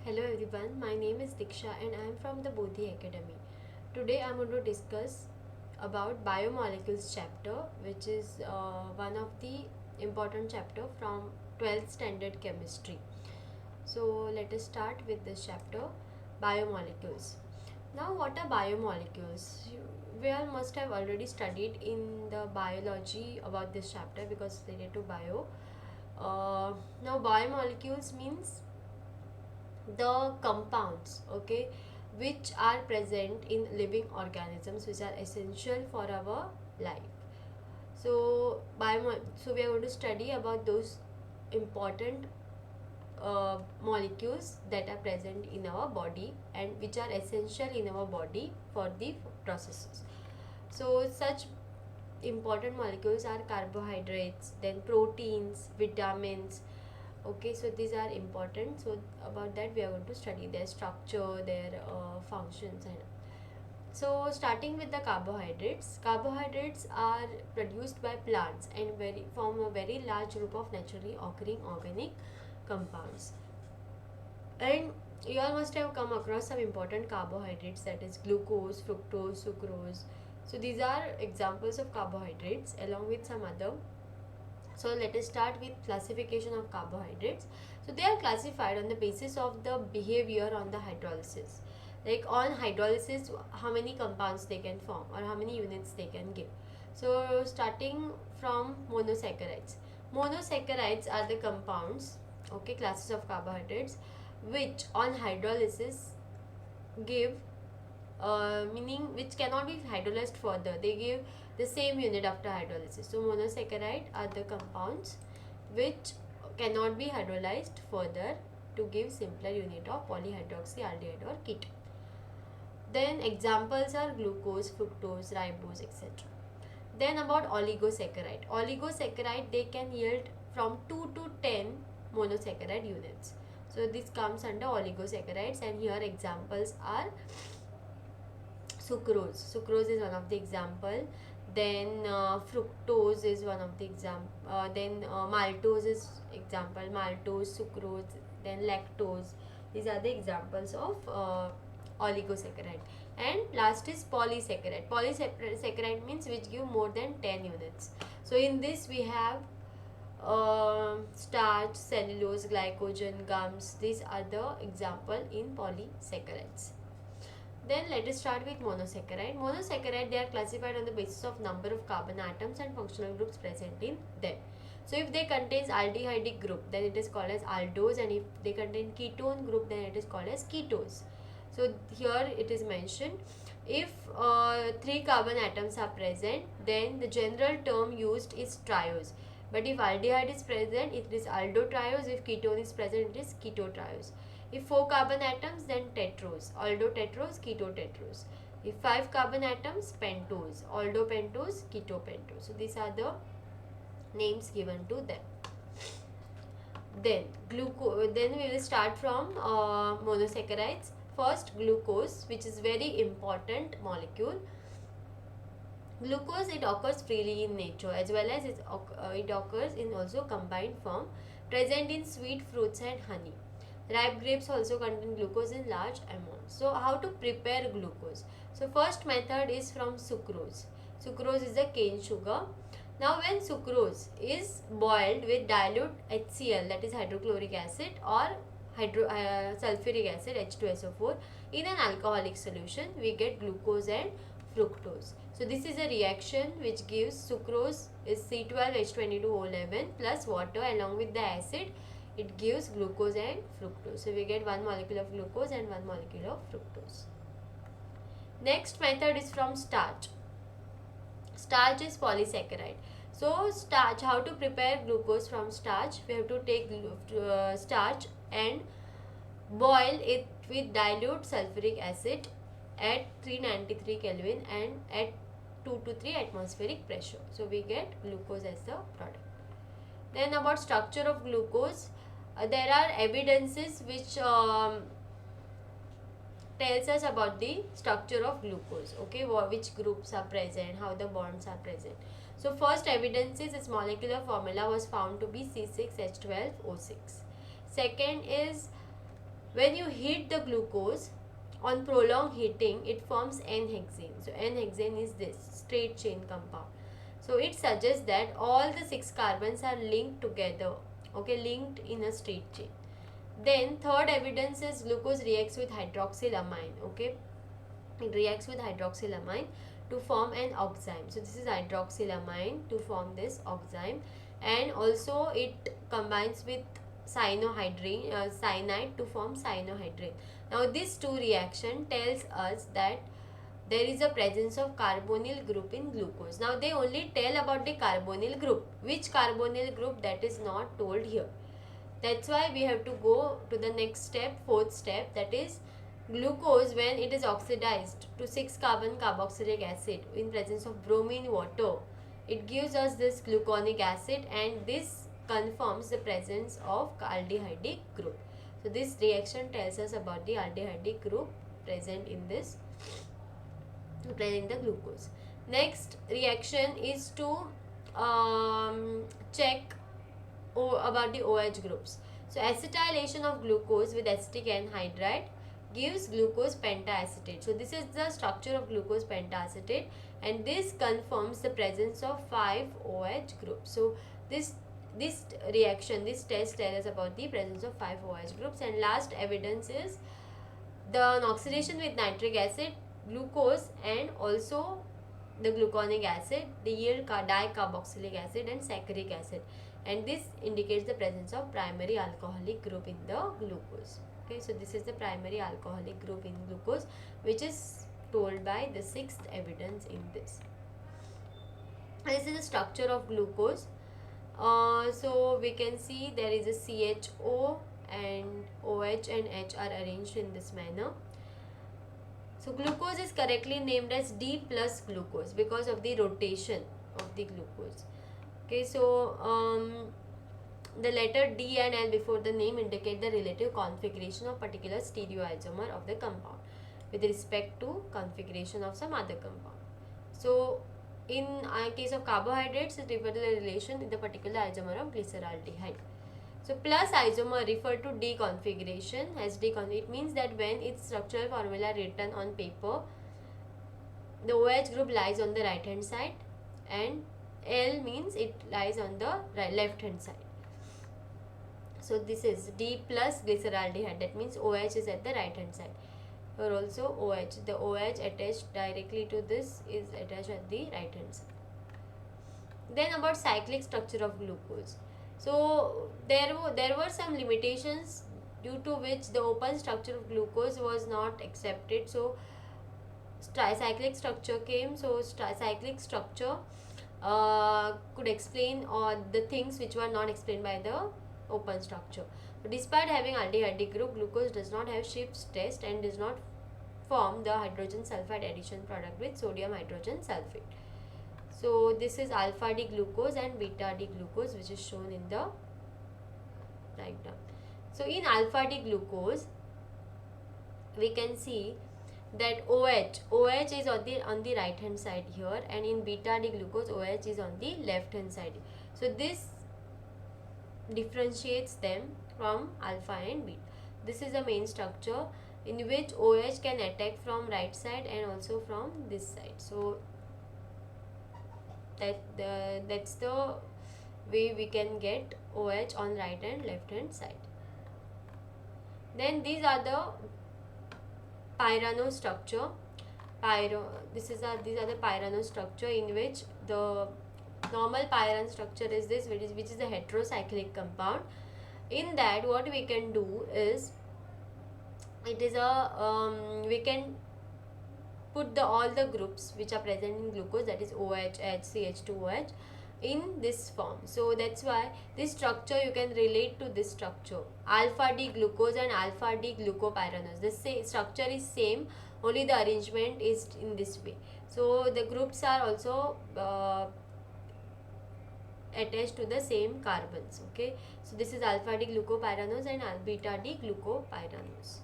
Hello everyone, my name is Diksha and I am from the Bodhi Academy. Today I am going to discuss about biomolecules chapter, which is one of the important chapter from 12th standard chemistry. So let us start with this chapter, biomolecules. Now what are biomolecules? We all must have already studied in the biology about this chapter because it's related to bio. Now biomolecules means the compounds, okay, which are present in living organisms which are essential for our life. So we are going to study about those important molecules that are present in our body and which are essential in our body for the processes. So such important molecules are carbohydrates, then proteins, vitamins. Okay, so these are important. So about that we are going to study their structure, their functions, and so starting with the carbohydrates. Carbohydrates are produced by plants and form a very large group of naturally occurring organic compounds. And you all must have come across some important carbohydrates, that is glucose, fructose, sucrose. So these are examples of carbohydrates along with some other. So let us start with classification of carbohydrates. So they are classified on the basis of the behavior on the hydrolysis. Like on hydrolysis, how many compounds they can form or how many units they can give. So starting from monosaccharides. Monosaccharides are the compounds, okay, classes of carbohydrates, which on hydrolysis give meaning which cannot be hydrolyzed further. They give the same unit after hydrolysis. So monosaccharide are the compounds which cannot be hydrolyzed further to give simpler unit of polyhydroxyaldehyde or ketone. Then examples are glucose, fructose, ribose, etc. Then about oligosaccharide. Oligosaccharide, they can yield from 2 to 10 monosaccharide units. So this comes under oligosaccharides, and here examples are sucrose. Sucrose is one of the example. Then fructose is one of the example. Then maltose is example. Maltose, sucrose, then lactose. These are the examples of oligosaccharide. And last is polysaccharide. Polysaccharide means which give more than 10 units. So in this we have starch, cellulose, glycogen, gums. These are the example in polysaccharides. Then let us start with monosaccharide. Monosaccharide, they are classified on the basis of number of carbon atoms and functional groups present in them. So if they contains aldehydic group, then it is called as aldose, and if they contain ketone group, then it is called as ketose. So here it is mentioned, if 3 carbon atoms are present, then the general term used is triose. But if aldehyde is present, it is aldotriose. If ketone is present, it is ketotriose. If 4 carbon atoms, then tetrose, aldotetrose, ketotetrose. If 5 carbon atoms, pentose, aldopentose, ketopentose. So these are the names given to them. Then Then we will start from monosaccharides. First, glucose, which is very important molecule. Glucose, it occurs freely in nature, as well as it occurs in also combined form, present in sweet fruits and honey. Ripe grapes also contain glucose in large amounts. So how to prepare glucose? So first method is from sucrose. Sucrose is the cane sugar. Now when sucrose is boiled with dilute HCl, that is hydrochloric acid, or sulfuric acid H2SO4 in an alcoholic solution, we get glucose and fructose. So this is a reaction which gives sucrose is C12H22O11 plus water along with the acid. It gives glucose and fructose. So we get one molecule of glucose and one molecule of fructose. Next method is from starch. Starch is polysaccharide. So starch, how to prepare glucose from starch? We have to take starch and boil it with dilute sulfuric acid at 393 Kelvin and at 2 to 3 atmospheric pressure. So we get glucose as the product. Then about structure of glucose, there are evidences which tells us about the structure of glucose, okay, which groups are present, how the bonds are present. So first evidence is its molecular formula was found to be C6H12O6. Second is When you heat the glucose, on prolonged heating, it forms N-hexane. So N-hexane is this straight chain compound. So it suggests that all the 6 carbons are linked together, okay, linked in a straight chain. Then third evidence is glucose reacts with hydroxylamine, okay. It reacts with hydroxylamine to form an oxime. So this is hydroxylamine to form this oxime, and also it combines with cyanide to form cyanohydrine. Now this two reaction tells us that there is a presence of carbonyl group in glucose. Now they only tell about the carbonyl group. Which carbonyl group, that is not told here. That's why we have to go to the next step, fourth step, that is glucose when it is oxidized to 6 carbon carboxylic acid in presence of bromine water. It gives us this gluconic acid, and this confirms the presence of aldehydic group. So this reaction tells us about the aldehydic group present in the glucose. Next reaction is to check about the OH groups. So acetylation of glucose with acetic anhydride gives glucose pentacetate. So this is the structure of glucose pentacetate, and this confirms the presence of 5 OH groups. So this reaction, this test tells us about the presence of 5 OH groups. And last evidence is the oxidation with nitric acid, glucose and also the gluconic acid, they yield dicarboxylic acid and saccharic acid, and this indicates the presence of primary alcoholic group in the glucose. Okay, so this is the primary alcoholic group in glucose, which is told by the sixth evidence in this. This is the structure of glucose. So we can see there is a CHO, and OH and H are arranged in this manner. So glucose is correctly named as D plus glucose because of the rotation of the glucose. Okay, so the letter D and L before the name indicate the relative configuration of particular stereoisomer of the compound with respect to configuration of some other compound. So in case of carbohydrates, it refers to the relation in the particular isomer of glyceraldehyde. So plus isomer refer to D configuration as it means that when its structural formula written on paper, the OH group lies on the right hand side, and L means it lies on the left hand side. So this is D plus glyceraldehyde, that means OH is at the right hand side. Here also OH, the OH attached directly to this is attached at the right hand side. Then about cyclic structure of glucose. So there were some limitations due to which the open structure of glucose was not accepted. So tricyclic structure came. So tricyclic structure could explain the things which were not explained by the open structure. But despite having aldehydic group, glucose does not have Schiff's test and does not form the hydrogen sulfide addition product with sodium hydrogen sulfate. So this is alpha D glucose and beta D glucose, which is shown in the diagram. So in alpha D glucose, we can see that OH is on the right hand side here, and in beta D glucose OH is on the left hand side. So this differentiates them from alpha and beta. This is the main structure in which OH can attack from right side and also from this side. So that's the way we can get OH on right and left hand side. Then these are the Pyrano structure. These are the Pyrano structure, in which the normal pyran structure is this, which is a heterocyclic compound. In that, what we can do is, it is a we can put all the groups which are present in glucose, that is OH, H, CH2OH, in this form. So that's why this structure you can relate to this structure, alpha D glucose and alpha D glucopyranose. The structure is same, only the arrangement is in this way. So the groups are also attached to the same carbons. Okay, so this is alpha D glucopyranose and beta D glucopyranose.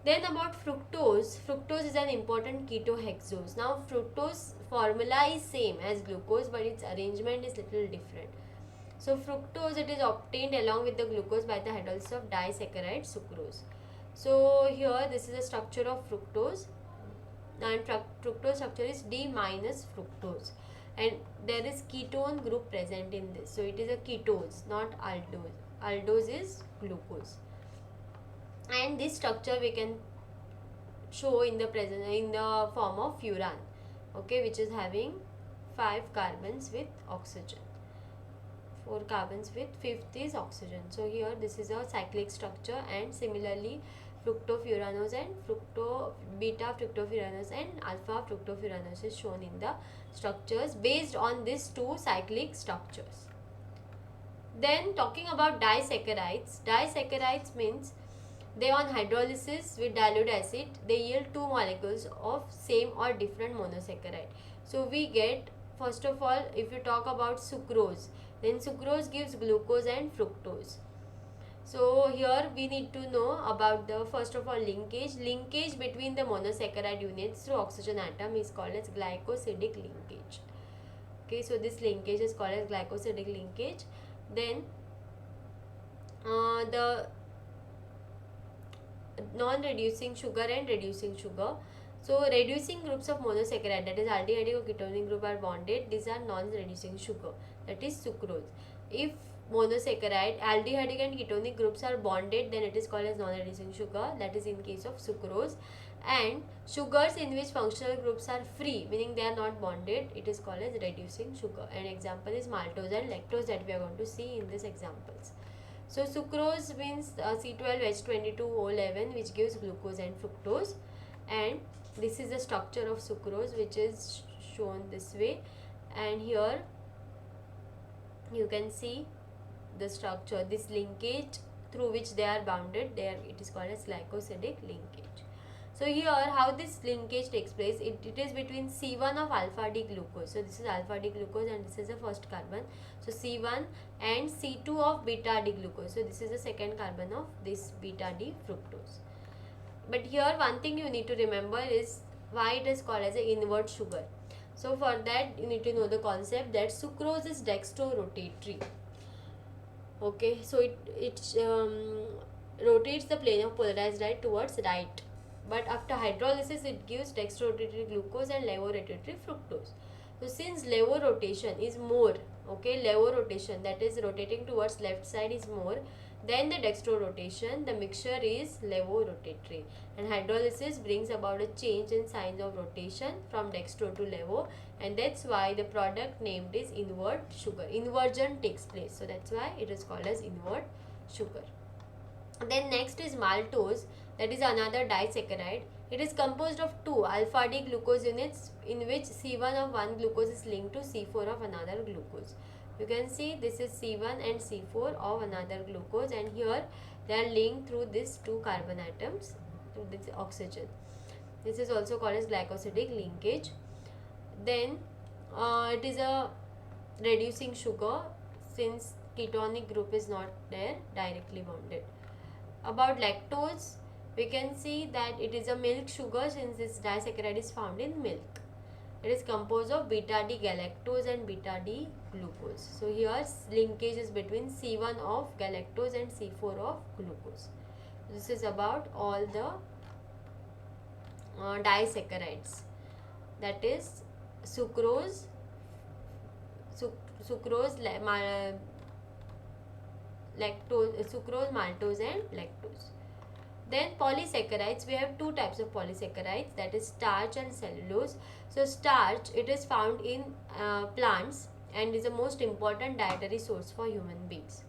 Then about fructose. Fructose is an important ketohexose. Now fructose formula is same as glucose, but its arrangement is little different. So fructose, it is obtained along with the glucose by the hydrolysis of disaccharide sucrose. So here this is the structure of fructose, and fructose structure is D minus fructose, and there is ketone group present in this. So it is a ketose, not aldose. Aldose is glucose, and this structure we can show in the present in the form of furan, okay, which is having 5 carbons with oxygen, 4 carbons with fifth is oxygen. So here this is a cyclic structure, and similarly fructofuranose and beta fructofuranose and alpha fructofuranose is shown in the structures based on these 2 cyclic structures. Then talking about disaccharides means they on hydrolysis with dilute acid they yield 2 molecules of same or different monosaccharide. So we get, first of all, if you talk about sucrose, then sucrose gives glucose and fructose. So here we need to know about the, first of all, linkage between the monosaccharide units through oxygen atom is called as glycosidic linkage. Okay, so this linkage is called as glycosidic linkage. Then the non-reducing sugar and reducing sugar. So reducing groups of monosaccharide, that is aldehydic or ketonic group, are bonded. These are non-reducing sugar, that is sucrose. If monosaccharide, aldehydic and ketonic groups are bonded, then it is called as non-reducing sugar, that is in case of sucrose. And sugars in which functional groups are free, meaning they are not bonded, it is called as reducing sugar. An example is maltose and lactose that we are going to see in these examples. So sucrose means C12H22O11, which gives glucose and fructose, and this is the structure of sucrose, which is shown this way, and here you can see the structure, this linkage through which they are bounded, there it is called as glycosidic linkage. So here how this linkage takes place, it is between C1 of alpha D glucose. So this is alpha D glucose and this is the first carbon. So C1 and C2 of beta D glucose. So this is the second carbon of this beta D fructose. But here one thing you need to remember is why it is called as an invert sugar. So for that you need to know the concept that sucrose is dextrorotatory. Okay, so it rotates the plane of polarized light towards right. But after hydrolysis it gives dextrorotatory glucose and levorotatory fructose. So since levorrotation is more, okay, levorrotation, that is rotating towards left side, is more than the dextrorotation, the mixture is levorotatory, and hydrolysis brings about a change in signs of rotation from dextro to levo, and that's why the product named is invert sugar. Inversion takes place, so that's why it is called as invert sugar. Then next is maltose, that is another disaccharide. It is composed of 2 alpha D glucose units in which C1 of one glucose is linked to C4 of another glucose. You can see this is C1 and C4 of another glucose, and here they are linked through these 2 carbon atoms to this oxygen. This is also called as glycosidic linkage. Then it is a reducing sugar since ketonic group is not there directly bonded. About lactose, we can see that it is a milk sugar since this disaccharide is found in milk. It is composed of beta D galactose and beta D glucose. So here linkage is between C1 of galactose and C4 of glucose. This is about all the disaccharides, that is sucrose, sucrose, maltose and lactose. Then polysaccharides, we have 2 types of polysaccharides, that is starch and cellulose. So starch, it is found in plants and is the most important dietary source for human beings.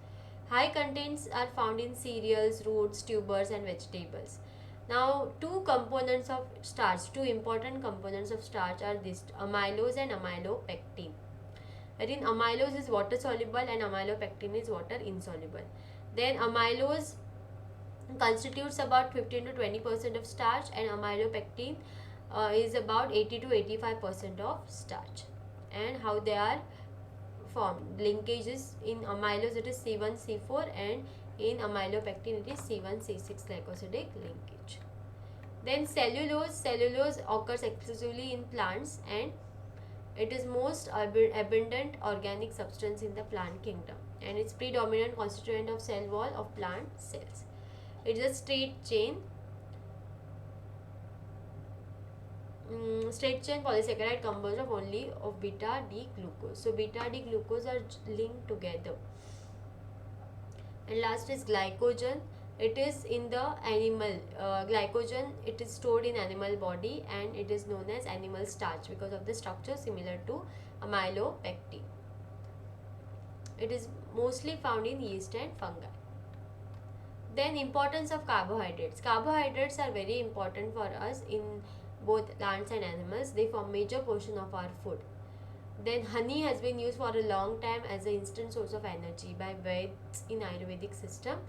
High contents are found in cereals, roots, tubers and vegetables. Now 2 components of starch, 2 important components of starch are this, amylose and amylopectin. Wherein amylose is water soluble and amylopectin is water insoluble. Then amylose constitutes about 15 to 20% of starch, and amylopectin is about 80 to 85% of starch. And how they are formed, linkages in amylose it is C1 C4 and in amylopectin it is C1 C6 glycosidic linkage. Then cellulose occurs exclusively in plants and it is most abundant organic substance in the plant kingdom. and it's predominant constituent of cell wall of plant cells. It is a straight chain polysaccharide composed of only of beta D glucose. So beta D glucose are linked together. And last is glycogen. It is in the animal glycogen. It is stored in animal body and it is known as animal starch because of the structure similar to amylopectin. It is mostly found in yeast and fungi. Then importance of carbohydrates. Carbohydrates are very important for us in both plants and animals. They form major portion of our food. Then honey has been used for a long time as an instant source of energy by Veds in Ayurvedic system.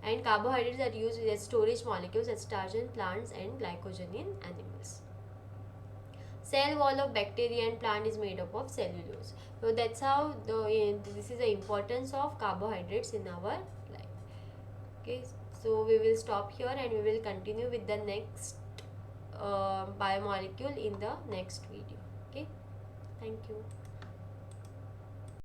And carbohydrates are used as storage molecules as starch in plants and glycogen in animals. Cell wall of bacteria and plant is made up of cellulose. So that's how this is the importance of carbohydrates in our life. Okay, so we will stop here and we will continue with the next biomolecule in the next video. Okay, thank you.